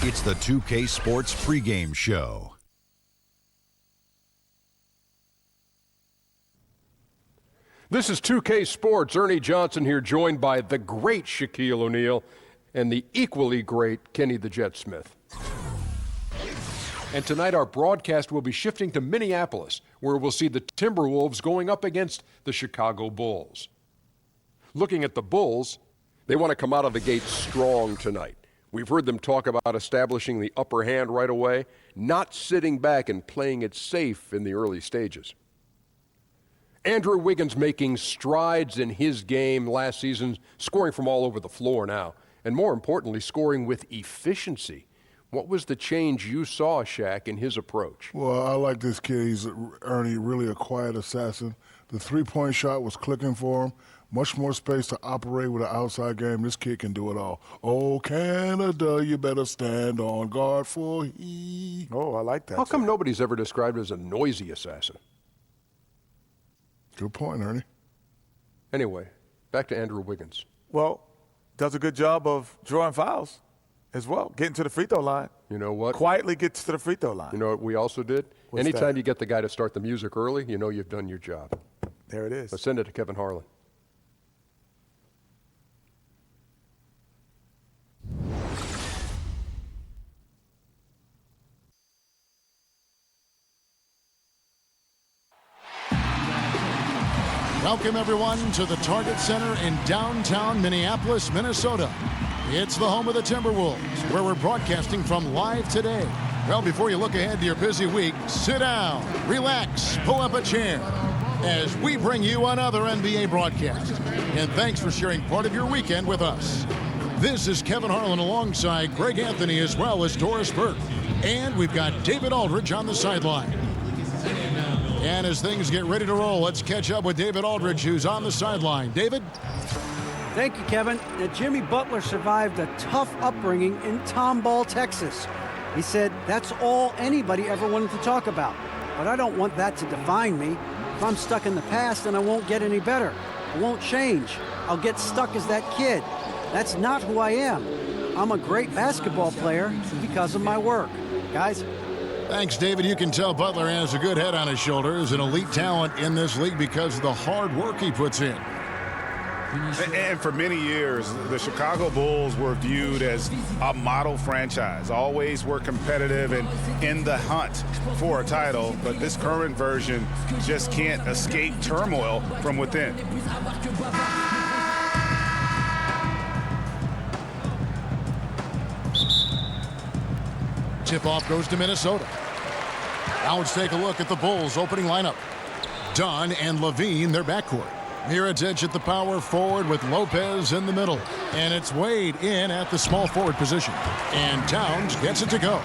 It's the 2K Sports pregame show. This is 2K Sports. Ernie Johnson here, joined by the great Shaquille O'Neal and the equally great Kenny the Jet Smith. And tonight our broadcast will be shifting to Minneapolis, where we'll see the Timberwolves going up against the Chicago Bulls. Looking at the Bulls, they want to come out of the gate strong tonight. We've heard them talk about establishing the upper hand right away, not sitting back and playing it safe in the early stages. Andrew Wiggins making strides in his game last season, scoring from all over the floor now, and more importantly, scoring with efficiency. What was the change you saw, Shaq, in his approach? Well, I like this kid. He's, Ernie, really a quiet assassin. The three-point shot was clicking for him. Much more space to operate with an outside game. This kid can do it all. Oh, Canada, you better stand on guard for he. Oh, I like that. How come nobody's ever described as a noisy assassin? Good point, Ernie. Anyway, back to Andrew Wiggins. Well, does a good job of drawing fouls as well, getting to the free throw line. You know what? Quietly gets to the free throw line. You know what we also did? What's Anytime that? you get the guy to start the music early, you know you've done your job. There it is. Let's send it to Kevin Harlan. Welcome, everyone, to the Target Center in downtown Minneapolis, Minnesota. It's the home of the Timberwolves, where we're broadcasting from live today. Well, before you look ahead to your busy week, sit down, relax, pull up a chair as we bring you another NBA broadcast. And thanks for sharing part of your weekend with us. This is Kevin Harlan alongside Greg Anthony as well as Doris Burke. And we've got David Aldridge on the sideline. And as things get ready to roll, let's catch up with David Aldridge, who's on the sideline. David? Thank you, Kevin. Now, Jimmy Butler survived a tough upbringing in Tomball, Texas. He said that's all anybody ever wanted to talk about. But I don't want that to define me. If I'm stuck in the past, then I won't get any better. I won't change. I'll get stuck as that kid. That's not who I am. I'm a great basketball player because of my work. Guys? Thanks, David. You can tell Butler has a good head on his shoulders, an elite talent in this league because of the hard work he puts in. And for many years, the Chicago Bulls were viewed as a model franchise, always were competitive and in the hunt for a title, but this current version just can't escape turmoil from within. Tip-off goes to Minnesota. Now let's take a look at the Bulls' opening lineup. Dunn and Levine, their backcourt. Mirotić at the power forward with Lopez in the middle. And it's Wade in at the small forward position. And Towns gets it to go.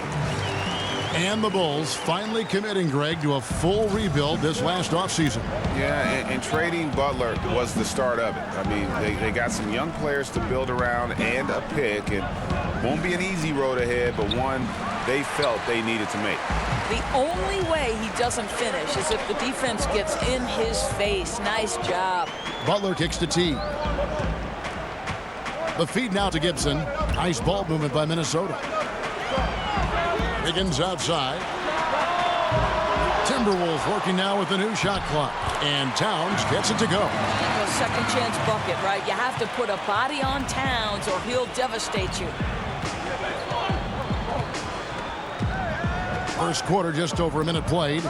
And the Bulls finally committing, Greg, to a full rebuild this last offseason. Yeah, and trading Butler was the start of it. I mean, they got some young players to build around and a pick, and won't be an easy road ahead, but one they felt they needed to make. The only way he doesn't finish is if the defense gets in his face. Nice job. Butler kicks to T. The feed now to Gibson. Nice ball movement by Minnesota. Wiggins outside. Timberwolves working now with the new shot clock. And Towns gets it to go. A second chance bucket, right? You have to put a body on Towns or he'll devastate you. First quarter, just over a minute played.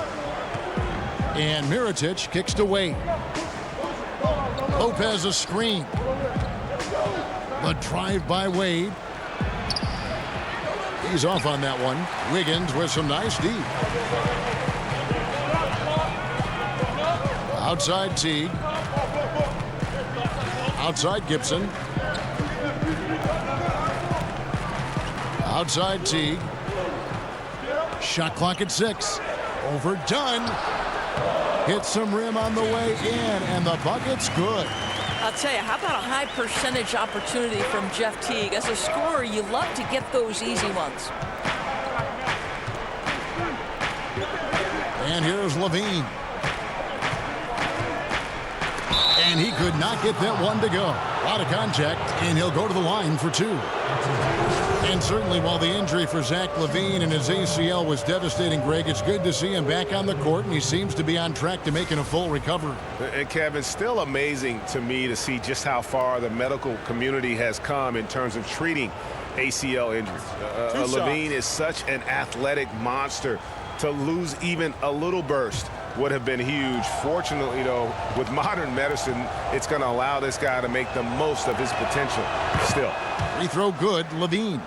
And Mirotić kicks to Wade. Lopez a screen. The drive by Wade. He's off on that one. Wiggins with some nice D. Outside Teague. Outside Gibson. Outside Teague. Shot clock at 6. Overdone. Hits some rim on the way in, and the bucket's good. I'll tell you, how about a high percentage opportunity from Jeff Teague? As a scorer, you love to get those easy ones. And here's Levine. And he could not get that one to go. A lot of contact, and he'll go to the line for 2. And certainly while the injury for Zach LaVine and his ACL was devastating, Greg, it's good to see him back on the court, and he seems to be on track to making a full recovery. And Kevin, still amazing to me to see just how far the medical community has come in terms of treating ACL injuries. LaVine is such an athletic monster. To lose even a little burst would have been huge. Fortunately, though, with modern medicine, it's going to allow this guy to make the most of his potential still. Free throw good, LaVine.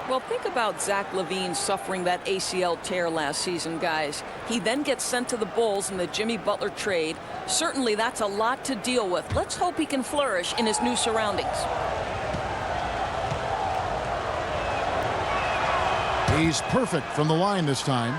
Well, think about Zach LaVine suffering that ACL tear last season, guys. He then gets sent to the Bulls in the Jimmy Butler trade. Certainly, that's a lot to deal with. Let's hope he can flourish in his new surroundings. He's perfect from the line this time.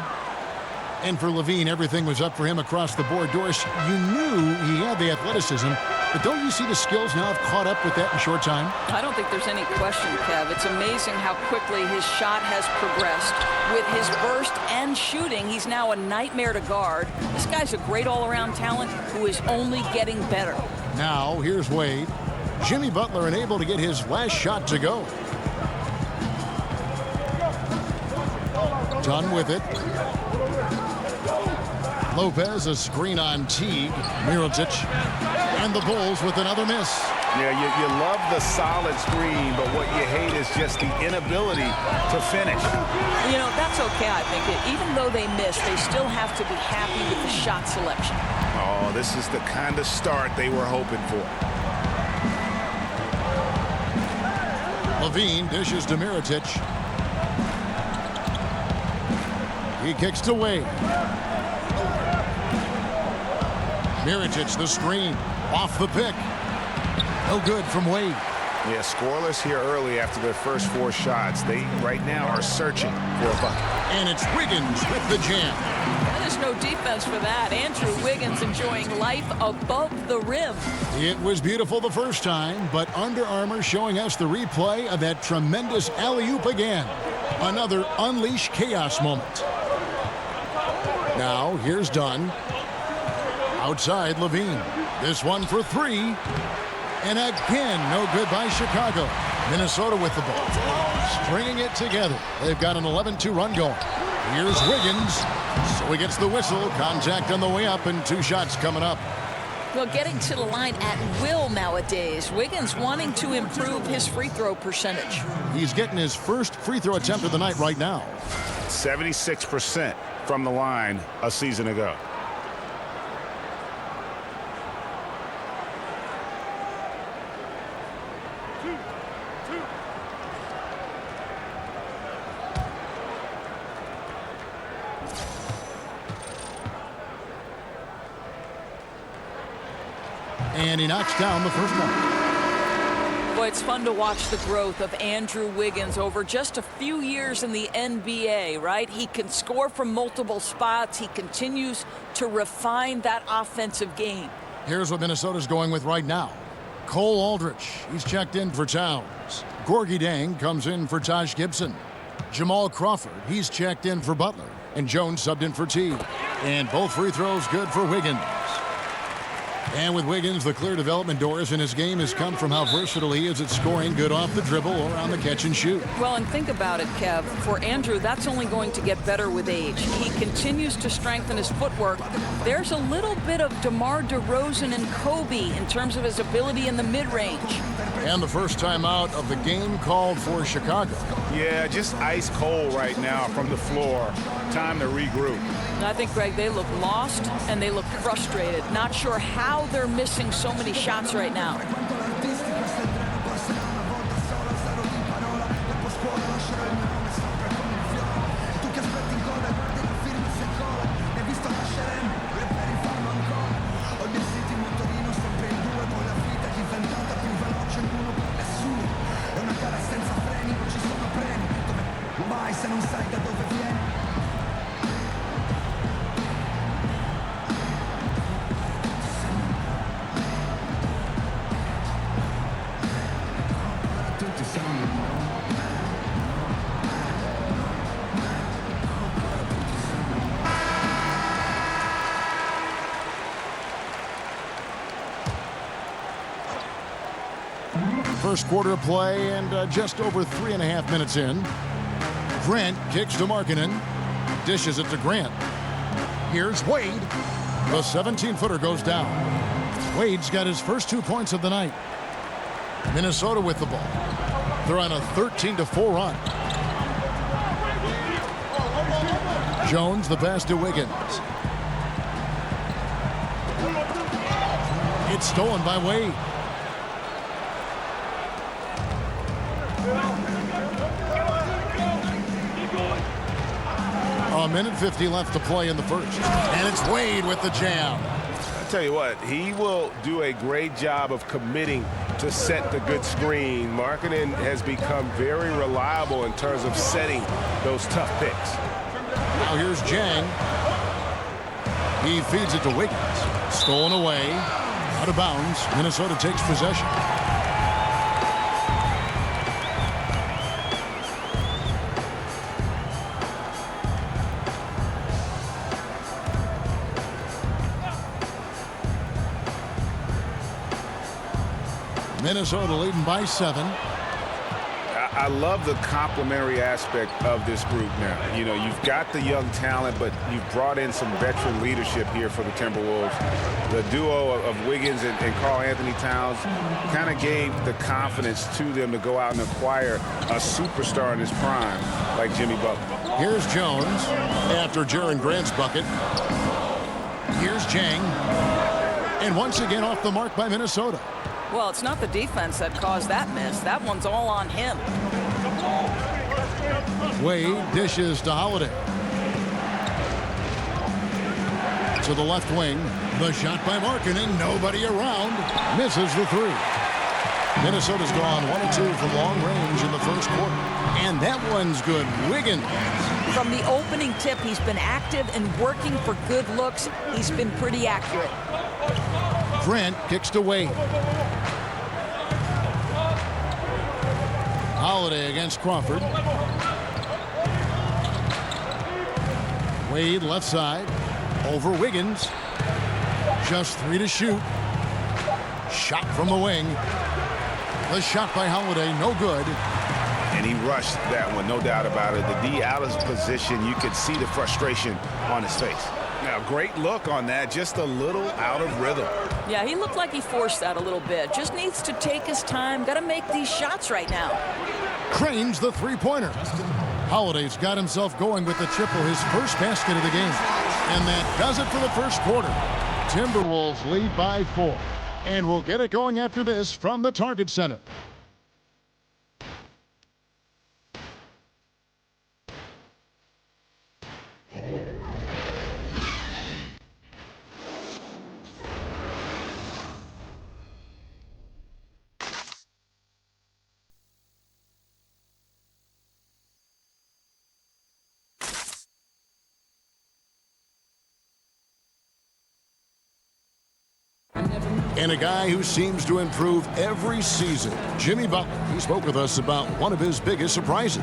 And for LaVine, everything was up for him across the board. Doris, you knew he had the athleticism, but don't you see the skills now have caught up with that in short time? I don't think there's any question, Kev. It's amazing how quickly his shot has progressed. With his burst and shooting, he's now a nightmare to guard. This guy's a great all-around talent who is only getting better. Now, here's Wade. Jimmy Butler unable to get his last shot to go. Done with it. Lopez, a screen on Teague. Mirotic. And the Bulls with another miss. Yeah, you love the solid screen, but what you hate is just the inability to finish. You know, that's okay, I think. Even though they missed, they still have to be happy with the shot selection. Oh, this is the kind of start they were hoping for. LaVine dishes to Mirotic. He kicks to Wade. Mirotic, the screen. Off the pick. No good from Wade. Yeah, scoreless here early after their first 4 shots. They right now are searching for a bucket. And it's Wiggins with the jam. There's no defense for that. Andrew Wiggins enjoying life above the rim. It was beautiful the first time, but Under Armour showing us the replay of that tremendous alley-oop again. Another unleash chaos moment. Now, here's Dunn. Outside, LaVine. This one for 3. And again, no good by Chicago. Minnesota with the ball. Stringing it together. They've got an 11-2 run going. Here's Wiggins. So he gets the whistle. Contact on the way up and 2 shots coming up. Well, getting to the line at will nowadays. Wiggins wanting to improve his free throw percentage. He's getting his first free throw attempt of the night right now. 76% from the line a season ago. And he knocks down the first one. Boy, it's fun to watch the growth of Andrew Wiggins over just a few years in the NBA, right? He can score from multiple spots. He continues to refine that offensive game. Here's what Minnesota's going with right now. Cole Aldrich, he's checked in for Towns. Gorgie Dang comes in for Taj Gibson. Jamal Crawford, he's checked in for Butler. And Jones subbed in for Teague. And both free throws good for Wiggins. And with Wiggins, the clear development doors in his game has come from how versatile he is at scoring good off the dribble or on the catch and shoot. Well, and think about it, Kev. For Andrew, that's only going to get better with age. He continues to strengthen his footwork. There's a little bit of DeMar DeRozan and Kobe in terms of his ability in the mid-range. And the first time out of the game called for Chicago. Yeah, just ice cold right now from the floor. Time to regroup. I think, Greg, they look lost and they look frustrated. Not sure how they're missing so many shots right now. First quarter of play and just over 3.5 minutes in. Grant kicks to Markkanen. Dishes it to Grant. Here's Wade. The 17-footer goes down. Wade's got his first 2 points of the night. Minnesota with the ball. They're on a 13-4 run. Jones, the pass to Wiggins. It's stolen by Wade. A minute 50 left to play in the first. And it's Wade with the jam. I tell you what, he will do a great job of committing to set the good screen. Markkanen has become very reliable in terms of setting those tough picks. Now here's Jang. He feeds it to Wiggins. Stolen away. Out of bounds. Minnesota takes possession. Minnesota leading by 7. I love the complementary aspect of this group now. You know, you've got the young talent, but you've brought in some veteran leadership here for the Timberwolves. The duo of Wiggins and Karl Anthony Towns kind of gave the confidence to them to go out and acquire a superstar in his prime like Jimmy Butler. Here's Jones after Jaren Grant's bucket. Here's Jang. And once again off the mark by Minnesota. Well, it's not the defense that caused that miss. That one's all on him. Wade dishes to Holiday. To the left wing. The shot by Markkanen. Nobody around. Misses the 3. Minnesota's gone 1 of 2 from long range in the first quarter. And that one's good. Wiggins. From the opening tip, he's been active and working for good looks. He's been pretty accurate. Grant kicks to Wade. Holiday against Crawford. Wade left side. Over Wiggins. Just 3 to shoot. Shot from the wing. The shot by Holiday, no good. And he rushed that one, no doubt about it. The D out of position, you could see the frustration on his face. Now, great look on that, just a little out of rhythm. Yeah, he looked like he forced that a little bit. Just needs to take his time. Got to make these shots right now. Cranes the three-pointer. Holiday's got himself going with the triple, his first basket of the game. And that does it for the first quarter. Timberwolves lead by 4. And we'll get it going after this from the Target Center. And a guy who seems to improve every season, Jimmy Butler. He spoke with us about one of his biggest surprises.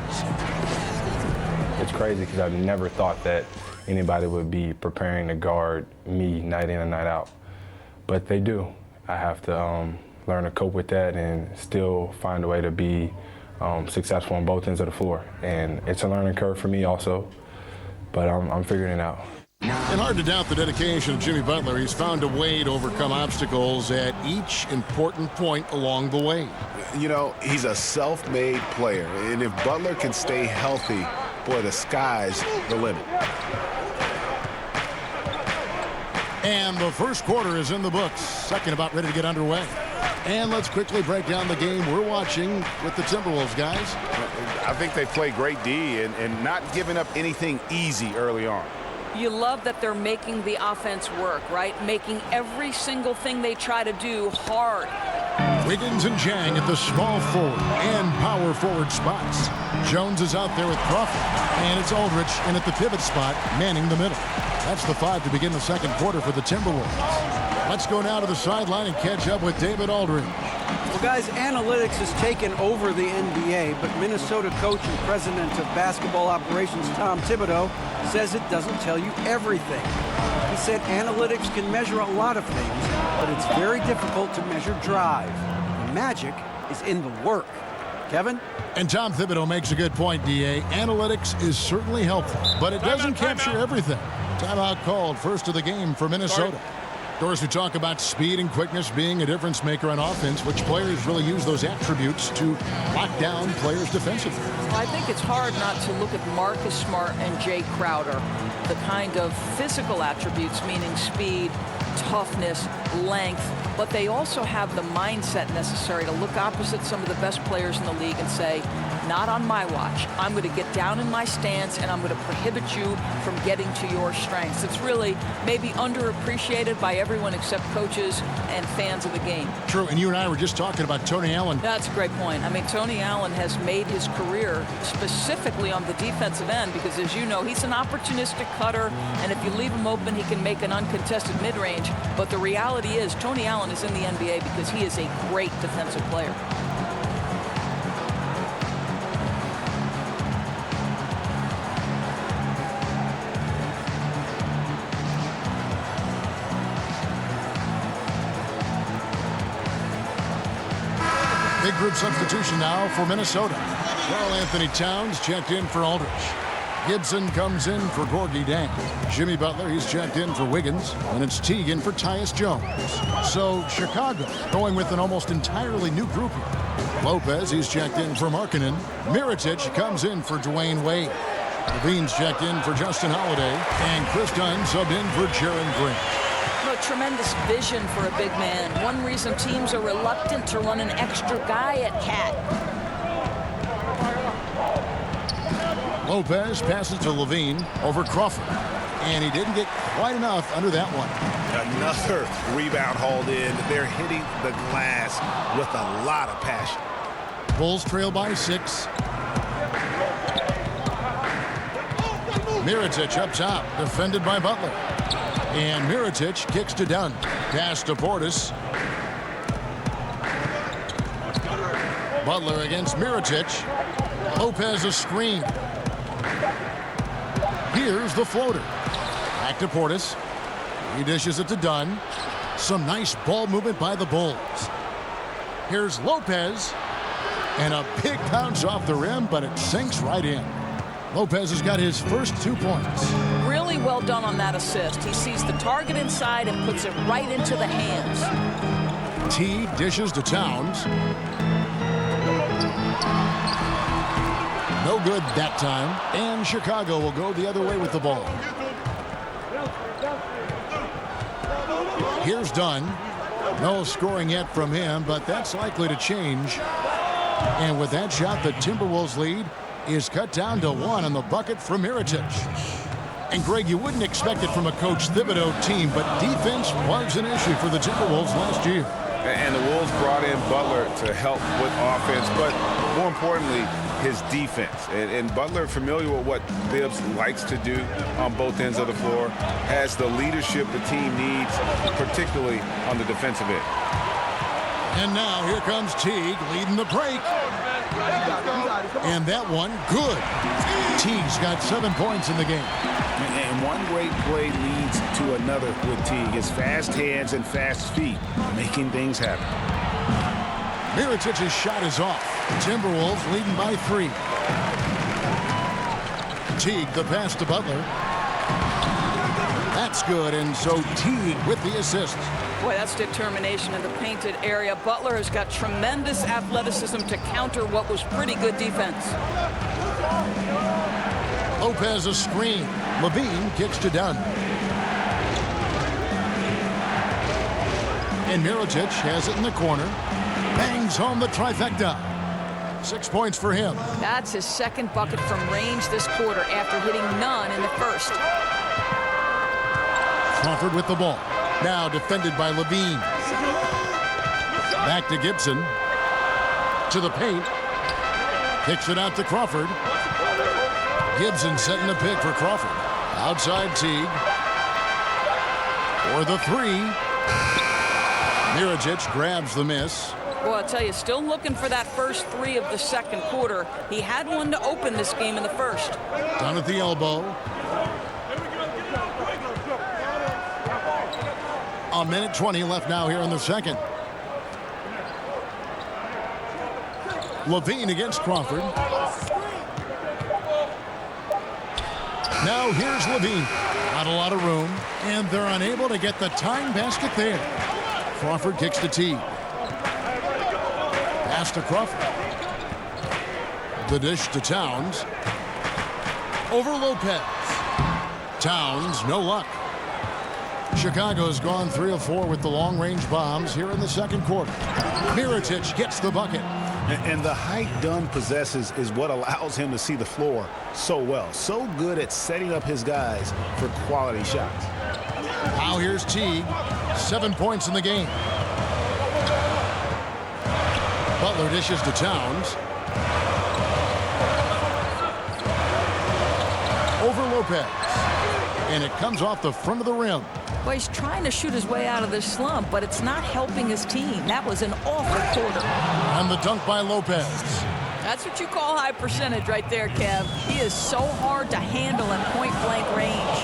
It's crazy because I never thought that anybody would be preparing to guard me night in and night out. But they do. I have to learn to cope with that and still find a way to be successful on both ends of the floor. And it's a learning curve for me also, but I'm figuring it out. And hard to doubt the dedication of Jimmy Butler. He's found a way to overcome obstacles at each important point along the way. You know, he's a self-made player, and if Butler can stay healthy, boy, the sky's the limit. And the first quarter is in the books. Second about ready to get underway. And let's quickly break down the game we're watching with the Timberwolves, guys. I think they play great D and not giving up anything easy early on. You love that they're making the offense work, right? Making every single thing they try to do hard. Wiggins and Jang at the small forward and power forward spots. Jones is out there with Crawford. And it's Aldridge in at the pivot spot, manning the middle. That's the 5 to begin the second quarter for the Timberwolves. Let's go now to the sideline and catch up with David Aldridge. Well, guys, analytics has taken over the NBA, but Minnesota coach and president of basketball operations, Tom Thibodeau, says it doesn't tell you everything. He said analytics can measure a lot of things, but it's very difficult to measure drive. The magic is in the work. Kevin? And Tom Thibodeau makes a good point, D.A. Analytics is certainly helpful, but it doesn't capture everything. Timeout called, first of the game for Minnesota. Of course, we talk about speed and quickness being a difference maker on offense. Which players really use those attributes to lock down players defensively? Well, I think it's hard not to look at Marcus Smart and Jay Crowder. The kind of physical attributes, meaning speed, toughness, length, but they also have the mindset necessary to look opposite some of the best players in the league and say, not on my watch. I'm going to get down in my stance and I'm going to prohibit you from getting to your strengths. It's really maybe underappreciated by everyone except coaches and fans of the game. True, and you and I were just talking about Tony Allen. That's a great point. I mean, Tony Allen has made his career specifically on the defensive end because, as you know, he's an opportunistic cutter, and if you leave him open, he can make an uncontested mid-range. But the reality is Tony Allen is in the NBA because he is a great defensive player. Big group substitution now for Minnesota. Karl Anthony Towns checked in for Aldridge. Gibson comes in for Gorgie Dang. Jimmy Butler, he's checked in for Wiggins. And it's Teague in for Tyus Jones. So Chicago going with an almost entirely new group here. Lopez, he's checked in for Markkanen. Mirotic comes in for Dwayne Wade. Levine's checked in for Justin Holiday. And Chris Dunn subbed in for Jaren Green. Tremendous vision for a big man. One reason teams are reluctant to run an extra guy at Cat. Lopez passes to Levine over Crawford. And he didn't get quite enough under that one. Another rebound hauled in. They're hitting the glass with a lot of passion. Bulls trail by 6. Mirotic up top, defended by Butler. And Mirotic kicks to Dunn. Pass to Portis. Butler against Mirotic. Lopez a screen. Here's the floater. Back to Portis. He dishes it to Dunn. Some nice ball movement by the Bulls. Here's Lopez. And a big bounce off the rim, but it sinks right in. Lopez has got his first 2 points. Really well done on that assist. He sees the target inside and puts it right into the hands. T dishes to Towns. No good that time. And Chicago will go the other way with the ball. Here's Dunn. No scoring yet from him, but that's likely to change. And with that shot, the Timberwolves lead is cut down to 1 on the bucket from Mirotic. And Greg, you wouldn't expect it from a Coach Thibodeau team, but defense was an issue for the Timberwolves last year. And the Wolves brought in Butler to help with offense, but more importantly, his defense. And Butler, familiar with what Thibs likes to do on both ends of the floor, has the leadership the team needs, particularly on the defensive end. And now here comes Teague leading the break. And that one, good. Teague's got 7 points in the game. And one great play leads to another with Teague. His fast hands and fast feet, making things happen. Mirotic's shot is off. Timberwolves leading by 3. Teague, the pass to Butler. That's good, and so Teague with the assist. Boy, that's determination in the painted area. Butler has got tremendous athleticism to counter what was pretty good defense. Lopez a screen. Levine kicks to Dunn. And Mirotic has it in the corner. Bangs home the trifecta. 6 points for him. That's his second bucket from range this quarter after hitting none in the first. Crawford with the ball. Now defended by Levine. Back to Gibson. To the paint. Kicks it out to Crawford. Gibson setting the pick for Crawford. Outside Teague. For the 3. Mirotic grabs the miss. Well, I'll tell you, still looking for that first 3 of the second quarter. He had one to open this game in the first. Down at the elbow. A minute 20 left now here in the second. Levine against Crawford. Now here's Levine. Not a lot of room, and they're unable to get the tying basket there. Crawford kicks to Teague. Pass to Crawford. The dish to Towns. Over Lopez. Towns, no luck. Chicago's gone 3 of 4 with the long-range bombs here in the second quarter. Mirotic gets the bucket. And the height Dunn possesses is what allows him to see the floor so well. So good at setting up his guys for quality shots. Now here's Teague. 7 points in the game. Butler dishes to Towns. Over Lopez. And it comes off the front of the rim. Well, he's trying to shoot his way out of this slump, but it's not helping his team. That was an awful quarter. And the dunk by Lopez. That's what you call high percentage right there, Kev. He is so hard to handle in point-blank range.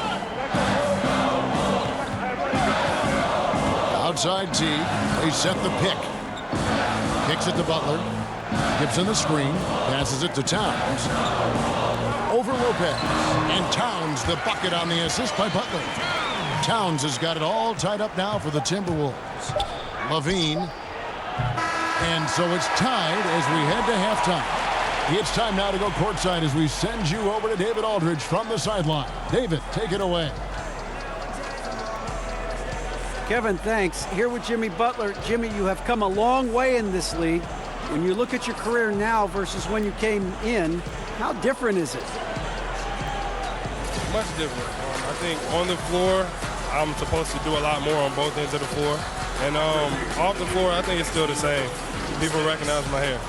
Outside Teague. They set the pick. Kicks it to Butler. Gibson the screen. Passes it to Towns. Over Lopez. And Towns the bucket on the assist by Butler. Towns has got it all tied up now for the Timberwolves. Levine. And so it's tied as we head to halftime. It's time now to go courtside as we send you over to David Aldridge from the sideline. David, take it away. Kevin, thanks. Here with Jimmy Butler. Jimmy, you have come a long way in this league. When you look at your career now versus when you came in, how different is it? Much different. I think on the floor, I'm supposed to do a lot more on both ends of the floor. And off the floor, I think it's still the same. People recognize my hair.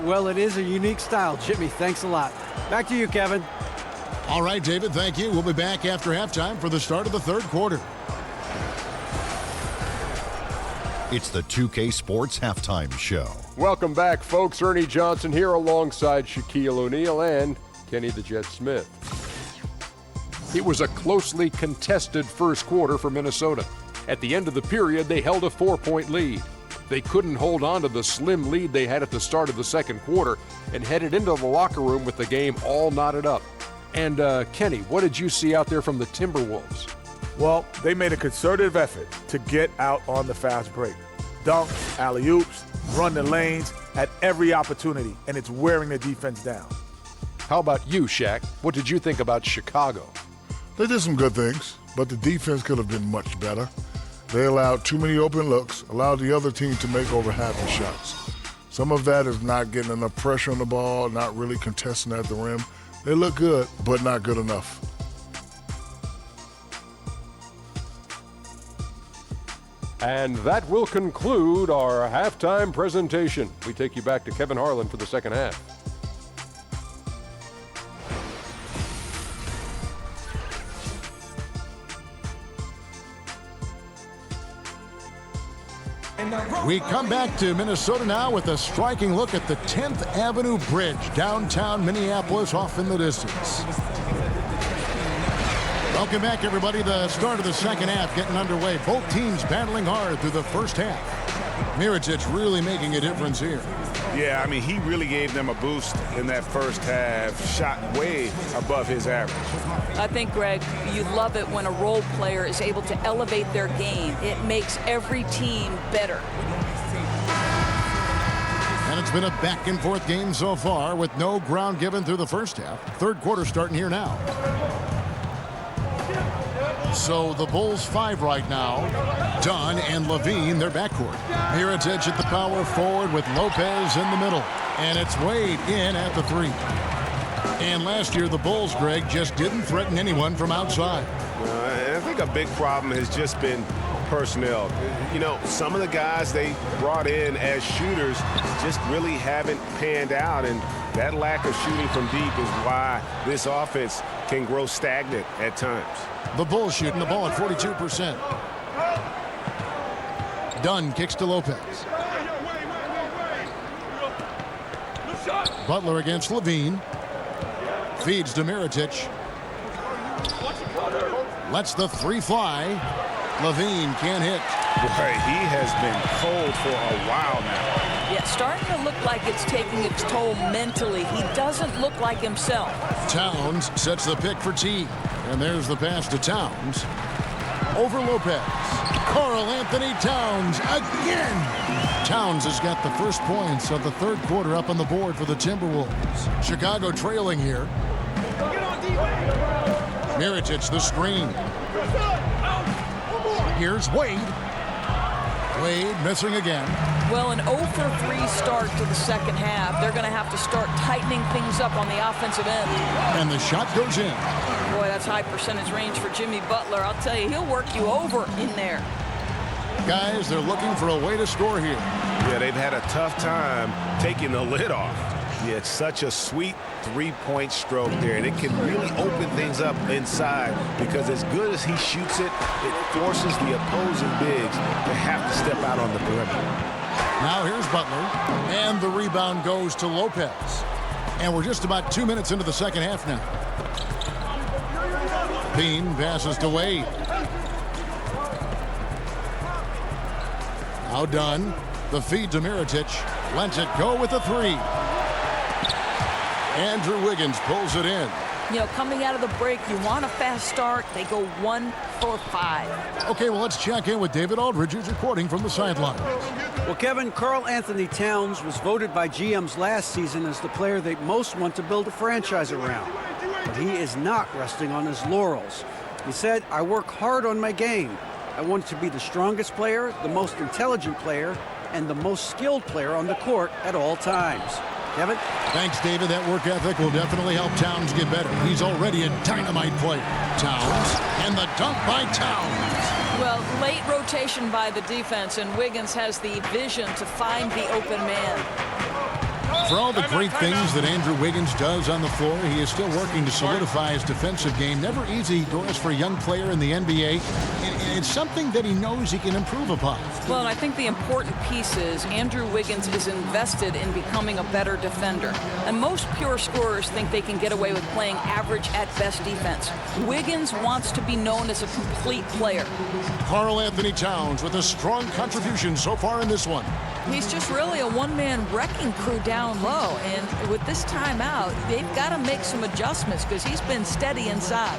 Well, it is a unique style, Jimmy. Thanks a lot. Back to you, Kevin. All right, David, thank you. We'll be back after halftime for the start of the third quarter. It's the 2K Sports Halftime Show. Welcome back, folks. Ernie Johnson here alongside Shaquille O'Neal and Kenny the Jet Smith. It was a closely contested first quarter for Minnesota. At the end of the period, they held a 4-point lead. They couldn't hold on to the slim lead they had at the start of the second quarter and headed into the locker room with the game all knotted up. And Kenny, what did you see out there from the Timberwolves? Well, they made a concerted effort to get out on the fast break. Dunks, alley-oops, run the lanes at every opportunity, and it's wearing the defense down. How about you, Shaq? What did you think about Chicago? They did some good things, but the defense could have been much better. They allowed too many open looks, allowed the other team to make over half the shots. Some of that is not getting enough pressure on the ball, not really contesting at the rim. They look good, but not good enough. And that will conclude our halftime presentation. We take you back to Kevin Harlan for the second half. We come back to Minnesota now with a striking look at the 10th Avenue Bridge, downtown Minneapolis, off in the distance. Welcome back, everybody. The start of the second half getting underway. Both teams battling hard through the first half. Mirotic really making a difference here. Yeah, I mean, he really gave them a boost in that first half, shot way above his average. I think, Greg, you love it when a role player is able to elevate their game. It makes every team better. And it's been a back-and-forth game so far with no ground given through the first half. Third quarter starting here now. So the Bulls 5 right now. Dunn and Levine, their backcourt. Mirotic at the power forward with Lopez in the middle. And it's Wade in at the 3. And last year, the Bulls, Greg, just didn't threaten anyone from outside. I think a big problem has just been personnel. You know, some of the guys they brought in as shooters just really haven't panned out, and that lack of shooting from deep is why this offense can grow stagnant at times. The Bulls shooting the ball at 42%. Dunn kicks to Lopez. Butler against Levine. Feeds to Mirotic. Lets the 3 fly. Levine can't hit. Boy, he has been cold for a while now. Yeah, starting to look like it's taking its toll mentally. He doesn't look like himself. Towns sets the pick for T. And there's the pass to Towns. Over Lopez. Karl Anthony Towns again. Towns has got the first points of the third quarter up on the board for the Timberwolves. Chicago trailing here. Mirotic the screen. Here's Wade. Wade missing again. Well, an 0-for-3 start to the second half. They're going to have to start tightening things up on the offensive end. And the shot goes in. Boy, that's high percentage range for Jimmy Butler. I'll tell you, he'll work you over in there. Guys, they're looking for a way to score here. Yeah, they've had a tough time taking the lid off. Yeah, it's such a sweet three-point stroke there, and it can really open things up inside because as good as he shoots it, it forces the opposing bigs to have to step out on the perimeter. Now here's Butler, and the rebound goes to Lopez. And we're just about 2 minutes into the second half now. Bean passes to Wade. Now done. The feed to Mirotic. Lets it go with the three. Andrew Wiggins pulls it in. You know, coming out of the break, you want a fast start. They go 1 for 5. Okay, well, let's check in with David Aldridge, who's reporting from the sidelines. Well, Kevin, Karl Anthony Towns was voted by GMs last season as the player they most want to build a franchise around. But he is not resting on his laurels. He said, "I work hard on my game. I want to be the strongest player, the most intelligent player, and the most skilled player on the court at all times." Kevin? Thanks, David. That work ethic will definitely help Towns get better. He's already a dynamite player. Towns, and the dunk by Towns. Well, late rotation by the defense, and Wiggins has the vision to find the open man. For all the great things that Andrew Wiggins does on the floor, he is still working to solidify his defensive game. Never easy, Doris, for a young player in the NBA. And it's something that he knows he can improve upon. Well, and I think the important piece is Andrew Wiggins is invested in becoming a better defender. And most pure scorers think they can get away with playing average at best defense. Wiggins wants to be known as a complete player. Karl Anthony Towns with a strong contribution so far in this one. He's just really a one-man wrecking crew down low. And with this timeout, they've got to make some adjustments because he's been steady inside.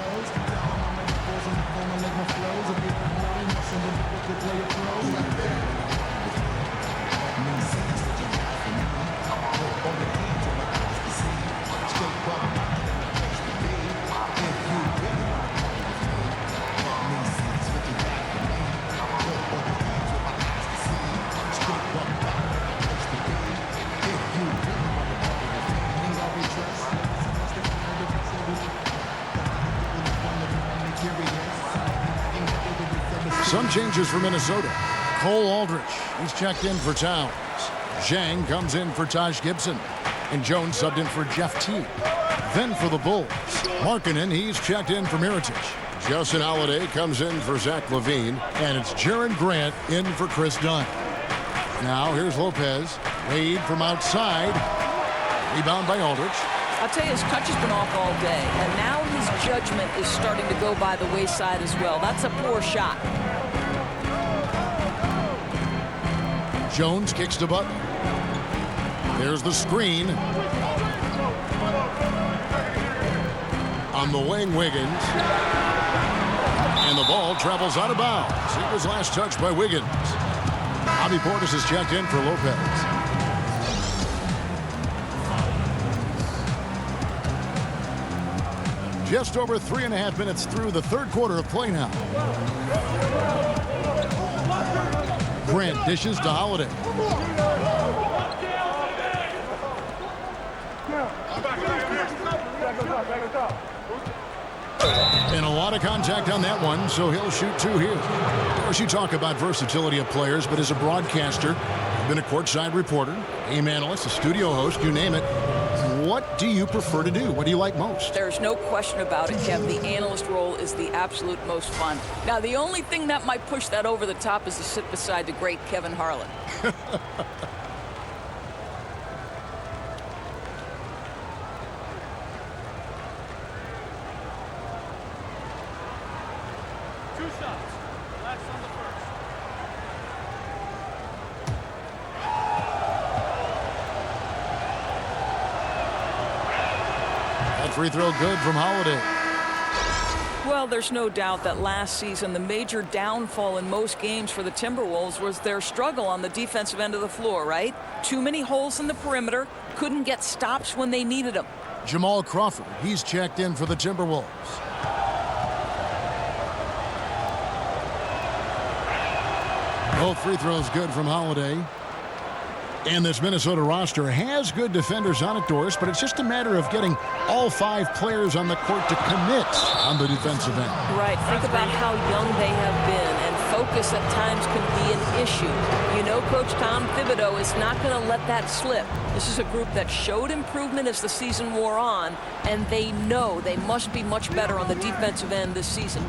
Some changes for Minnesota. Cole Aldrich, he's checked in for Towns. Zhang comes in for Taj Gibson. And Jones subbed in for Jeff Teague. Then for the Bulls, Markkanen, he's checked in for Mirotic. Justin Holiday comes in for Zach LaVine. And it's Jaren Grant in for Chris Dunn. Now here's Lopez. Wade from outside. Rebound by Aldrich. I'll tell you, his touch has been off all day. And now his judgment is starting to go by the wayside as well. That's a poor shot. Jones kicks to Butler. There's the screen. On the wing, Wiggins. And the ball travels out of bounds. It was last touched by Wiggins. Bobby Portis is checked in for Lopez. Just over 3.5 minutes through the third quarter of play now. Grant dishes to Holiday. And a lot of contact on that one, so he'll shoot two here. Of course, you talk about versatility of players, but as a broadcaster, you've been a courtside reporter, game analyst, a studio host, you name it. What do you prefer to do? What do you like most? There's no question about it, Kev. The analyst role is the absolute most fun. Now, the only thing that might push that over the top is to sit beside the great Kevin Harlan. free throw good from Holiday. Well, there's no doubt that last season the major downfall in most games for the Timberwolves was their struggle on the defensive end of the floor, right? Too many holes in the perimeter, couldn't get stops when they needed them. Jamal Crawford, he's checked in for the Timberwolves. Both free throws good from Holiday. And this Minnesota roster has good defenders on it, Doris, but it's just a matter of getting all 5 players on the court to commit on the defensive end. Right. Think about how young they have been, and focus at times can be an issue. You know, Coach Tom Thibodeau is not going to let that slip. This is a group that showed improvement as the season wore on, and they know they must be much better on the defensive end this season.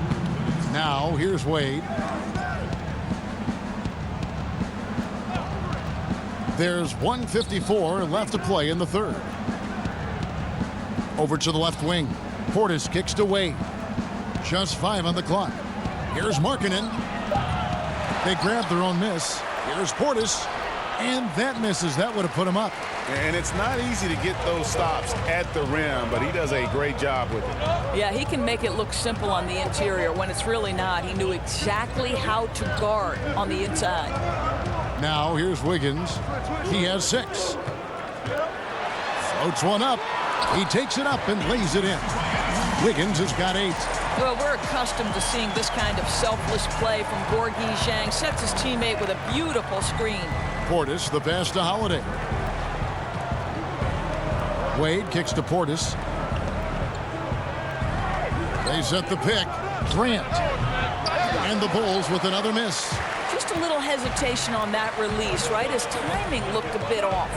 Now, here's Wade. There's 1:54 left to play in the third. Over to the left wing. Portis kicks to Wade. Just 5 on the clock. Here's Markkanen. They grab their own miss. Here's Portis. And that misses. That would have put him up. And it's not easy to get those stops at the rim, but he does a great job with it. Yeah, he can make it look simple on the interior when it's really not. He knew exactly how to guard on the inside. Now here's Wiggins. He has 6. Floats one up. He takes it up and lays it in. Wiggins has got 8. Well, we're accustomed to seeing this kind of selfless play from Gorgui Dieng. Sets his teammate with a beautiful screen. Portis, the pass to Holiday. Wade kicks to Portis. They set the pick. Grant. And the Bulls with another miss. Just a little hesitation on that release, right? His timing looked a bit off.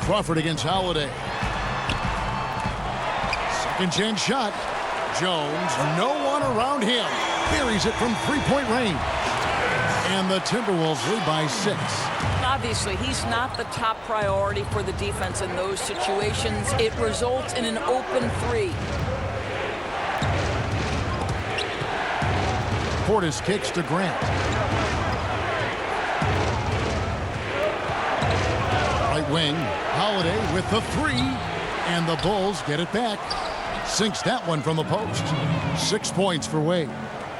Crawford against Holiday. Second chance shot. Jones, no one around him. Buries it from 3-point range. And the Timberwolves lead by 6. Obviously, he's not the top priority for the defense in those situations. It results in an open 3. Portis kicks to Grant. Right wing, Holiday with the 3, and the Bulls get it back. Sinks that one from the post. 6 points for Wade.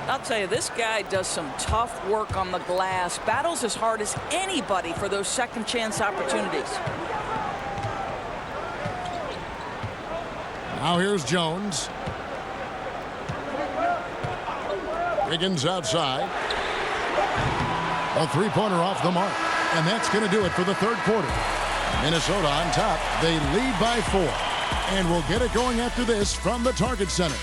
I'll tell you, this guy does some tough work on the glass, battles as hard as anybody for those second chance opportunities. Now here's Jones. Wiggins outside. A 3-pointer off the mark. And that's going to do it for the third quarter. Minnesota on top. They lead by 4. And we'll get it going after this from the Target Center.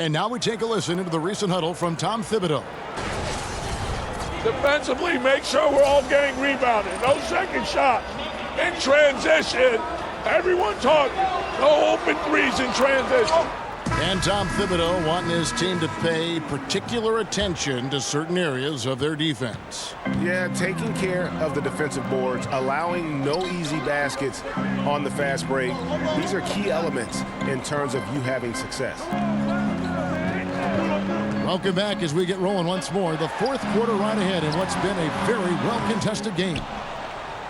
And now we take a listen into the recent huddle from Tom Thibodeau. Defensively, make sure we're all getting rebounded. No second shots. In transition, everyone talking. No open threes in transition. And Tom Thibodeau wanting his team to pay particular attention to certain areas of their defense. Yeah, taking care of the defensive boards, allowing no easy baskets on the fast break. These are key elements in terms of you having success. Welcome back as we get rolling once more. The fourth quarter right ahead in what's been a very well-contested game.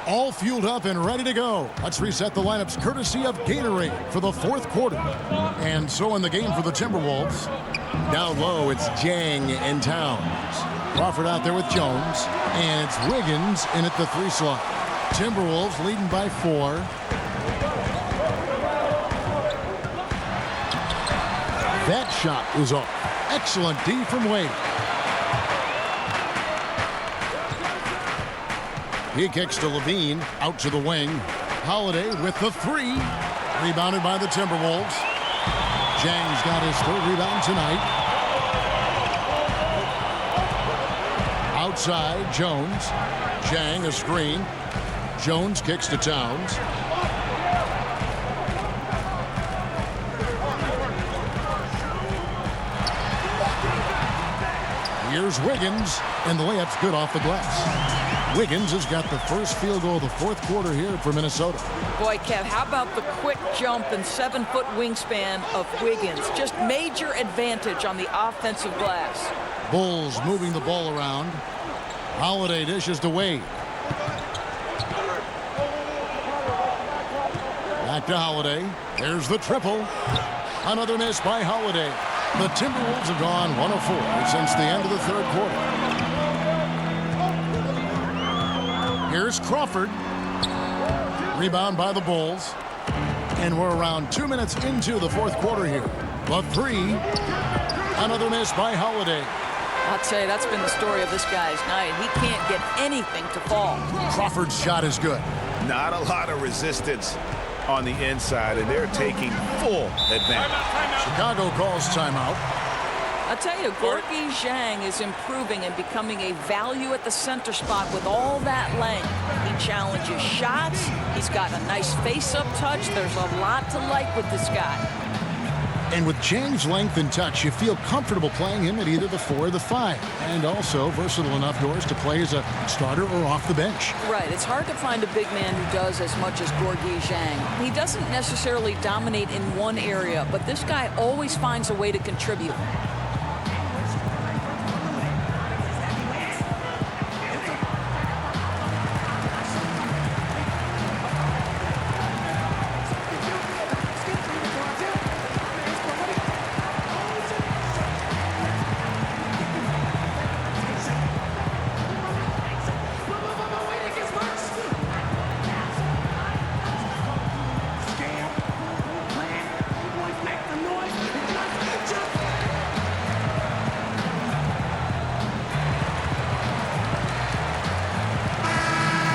All fueled up and ready to go. Let's reset the lineups courtesy of Gatorade for the fourth quarter. And so in the game for the Timberwolves, down low it's Dieng and Towns. Crawford out there with Jones, and it's Wiggins in at the 3 slot. Timberwolves leading by 4. That shot is off. Excellent D from Wade. He kicks to Levine, out to the wing. Holiday with the 3. Rebounded by the Timberwolves. Dieng's got his 3rd rebound tonight. Outside, Jones. Dieng a screen. Jones kicks to Towns. Here's Wiggins, and the layup's good off the glass. Wiggins has got the first field goal of the fourth quarter here for Minnesota. Boy, Kev, how about the quick jump and 7-foot wingspan of Wiggins? Just major advantage on the offensive glass. Bulls moving the ball around. Holiday dishes to Wade. Back to Holiday. There's the triple. Another miss by Holiday. The Timberwolves have gone 1 of 4 since the end of the third quarter. Here's Crawford. Rebound by the Bulls. And we're around 2 minutes into the fourth quarter here. The three. Another miss by Holiday. I'll tell you, that's been the story of this guy's night. He can't get anything to fall. Crawford's shot is good. Not a lot of resistance on the inside, and they're taking full advantage. Chicago calls timeout. I'll tell you, Gorgui Zhang is improving and becoming a value at the center spot with all that length. He challenges shots. He's got a nice face-up touch. There's a lot to like with this guy. And with Zhang's length and touch, you feel comfortable playing him at either the 4 or the 5. And also versatile enough, Doris, to play as a starter or off the bench. Right. It's hard to find a big man who does as much as Gorgui Zhang. He doesn't necessarily dominate in one area, but this guy always finds a way to contribute.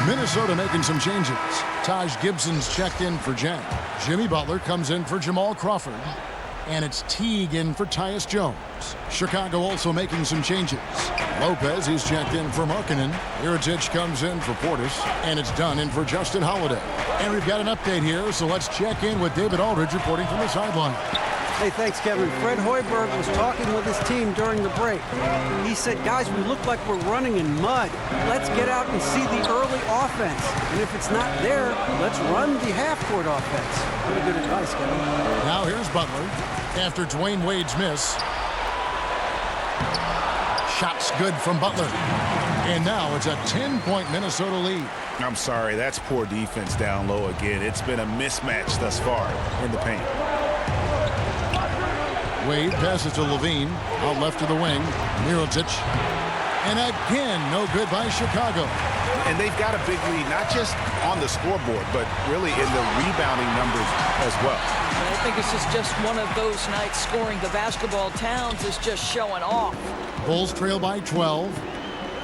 Minnesota making some changes. Taj Gibson's checked in for Zhang. Jimmy Butler comes in for Jamal Crawford. And it's Teague in for Tyus Jones. Chicago also making some changes. Lopez, he's checked in for Markkanen. Mirotic comes in for Portis. And it's Dunn in for Justin Holiday. And we've got an update here, so let's check in with David Aldridge reporting from the sideline. Hey, thanks, Kevin. Fred Hoiberg was talking with his team during the break. He said, guys, we look like we're running in mud. Let's get out and see the early offense. And if it's not there, let's run the half-court offense. Really good advice, Kevin. Now here's Butler after Dwayne Wade's miss. Shots good from Butler. And now it's a 10-point Minnesota lead. I'm sorry, that's poor defense down low again. It's been a mismatch thus far in the paint. Wade passes to Levine, out left to the wing. Mirotic. And again, no good by Chicago. And they've got a big lead, not just on the scoreboard, but really in the rebounding numbers as well. I think this is just one of those nights scoring the basketball. Towns is just showing off. Bulls trail by 12.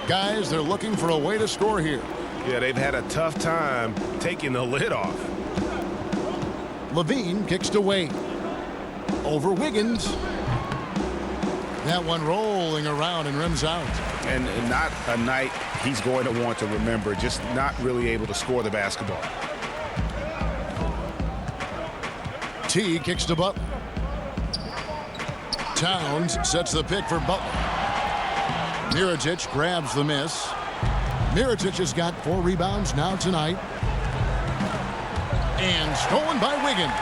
Guys, they're looking for a way to score here. Yeah, they've had a tough time taking the lid off. Levine kicks to Wade. Over Wiggins. That one rolling around and rims out. And not a night he's going to want to remember, just not really able to score the basketball. T kicks to Butler. Towns sets the pick for Butler. Mirotic grabs the miss. Mirotic has got 4 rebounds now tonight. And stolen by Wiggins.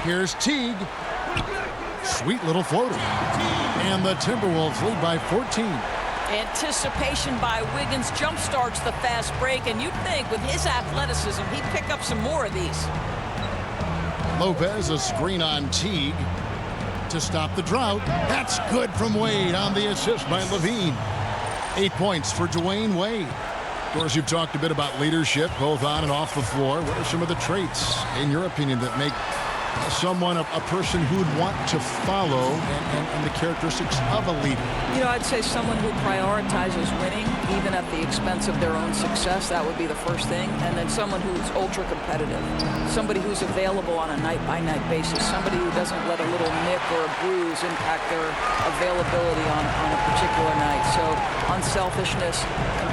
Here's Teague. Sweet little floater. And the Timberwolves lead by 14. Anticipation by Wiggins jumpstarts the fast break, and you'd think with his athleticism, he'd pick up some more of these. Lopez, a screen on Teague to stop the drought. That's good from Wade on the assist by Levine. 8 points for Dwayne Wade. Of course, you've talked a bit about leadership, both on and off the floor. What are some of the traits, in your opinion, that make someone, a person who would want to follow and the characteristics of a leader? You know, I'd say someone who prioritizes winning, even at the expense of their own success. That would be the first thing. And then someone who's ultra competitive. Somebody who's available on a night-by-night basis. Somebody who doesn't let a little nick or a bruise impact their availability on a particular night. So unselfishness,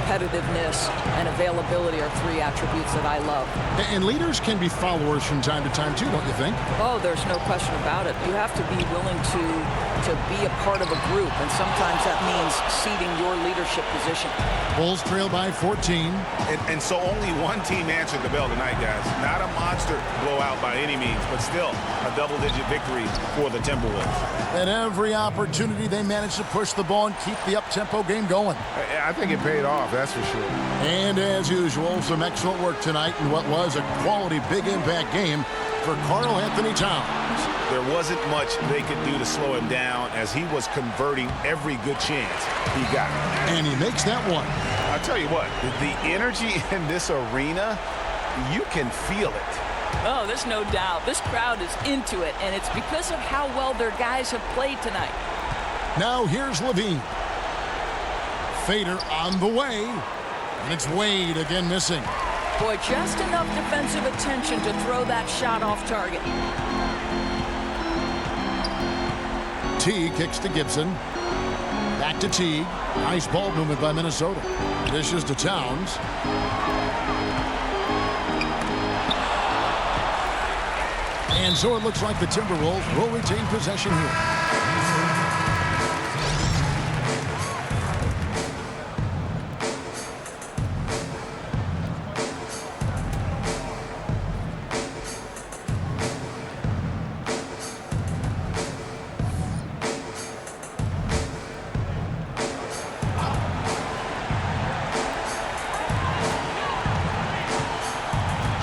competitiveness, and availability are three attributes that I love. And leaders can be followers from time to time, too, don't you think? Oh, there's no question about it. You have to be willing to be a part of a group, and sometimes that means ceding your leadership position. Bulls trail by 14. And so only one team answered the bell tonight, guys. Not a monster blowout by any means, but still a double-digit victory for the Timberwolves. At every opportunity, they managed to push the ball and keep the up-tempo game going. I think it paid off, that's for sure. And as usual, some excellent work tonight in what was a quality big impact game for Karl Anthony Towns. There wasn't much they could do to slow him down as he was converting every good chance he got. And he makes that one. I'll tell you what, the energy in this arena, you can feel it. Oh, there's no doubt. This crowd is into it, and it's because of how well their guys have played tonight. Now here's Levine. Fader on the way. And it's Wade again missing. Boy, just enough defensive attention to throw that shot off target. Teague kicks to Gibson. Back to Teague. Nice ball movement by Minnesota. Dishes to Towns. And so it looks like the Timberwolves will retain possession here.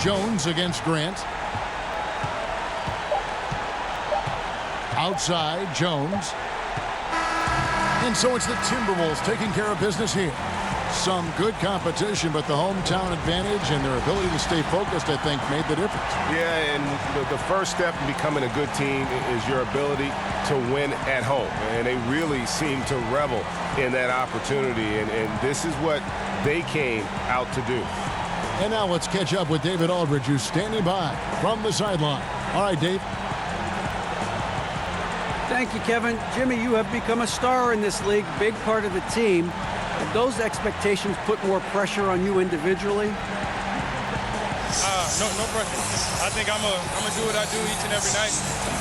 Jones against Grant. Outside, Jones. And so it's the Timberwolves taking care of business here. Some good competition, but the hometown advantage and their ability to stay focused, I think, made the difference. Yeah, and the first step in becoming a good team is your ability to win at home. And they really seem to revel in that opportunity, and this is what they came out to do. And now let's catch up with David Aldridge, who's standing by from the sideline. All right, Dave. Thank you, Kevin. Jimmy, you have become a star in this league, big part of the team. Have those expectations put more pressure on you individually? No pressure. I think I'm gonna do what I do each and every night.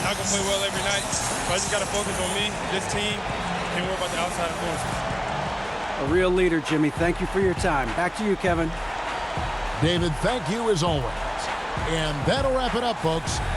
Not gonna play well every night, but I just gotta focus on me, this team, and worry about the outside influences. A real leader, Jimmy. Thank you for your time. Back to you, Kevin. David, thank you as always. And that'll wrap it up, folks.